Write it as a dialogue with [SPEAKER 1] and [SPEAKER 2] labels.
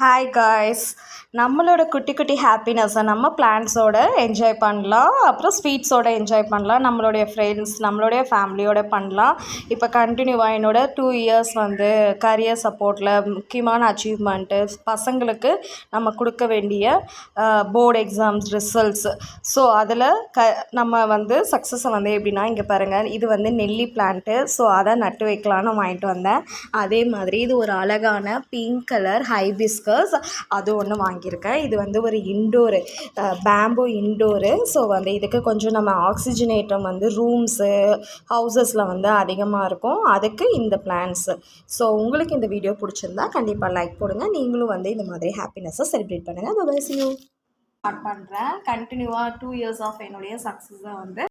[SPEAKER 1] Hi guys, நம்மளோட குட்டி குட்டி ஹாப்பினஸை நம்ம பிளான்ஸோட என்ஜாய் பண்ணலாம், அப்புறம் ஸ்வீட்ஸோட என்ஜாய் பண்ணலாம், நம்மளுடைய ஃப்ரெண்ட்ஸ் நம்மளுடைய ஃபேமிலியோட பண்ணலாம். இப்போ கண்டினியூவாக என்னோட 2 இயர்ஸ் வந்து கரியர் சப்போர்ட்டில் முக்கியமான அச்சீவ்மெண்ட்டு பசங்களுக்கு நம்ம கொடுக்க வேண்டிய போர்டு எக்ஸாம்ஸ் ரிசல்ட்ஸு. ஸோ அதில் நம்ம வந்து சக்ஸஸை வந்து எப்படின்னா, இங்கே பாருங்கள், இது வந்து நெல்லி பிளான்ட்டு. ஸோ அதை நட்டு வைக்கலான்னு வாங்கிட்டு வந்தேன். அதே மாதிரி இது ஒரு அழகான பிங்க் கலர் ஹைபிஸ்கஸ், அது ஒன்று வாங்கியிருக்கேன். இது வந்து ஒரு இன்டோரு பேம்போ இன்டோரு. ஸோ வந்து இதுக்கு கொஞ்சம் நம்ம ஆக்சிஜனேட்டம் வந்து ரூம்ஸு ஹவுசஸில் வந்து அதிகமாக இருக்கும், அதுக்கு இந்த பிளான்ஸு. ஸோ உங்களுக்கு இந்த வீடியோ பிடிச்சிருந்தா கண்டிப்பாக லைக் போடுங்க. நீங்களும் வந்து இந்த மாதிரி ஹாப்பினஸை செலிப்ரேட் பண்ணுங்கள். Bye bye, see you. Start பண்ணுறேன். கண்டினியூவாக 2 இயர்ஸ் ஆஃப் என்னுடைய சக்ஸஸை வந்து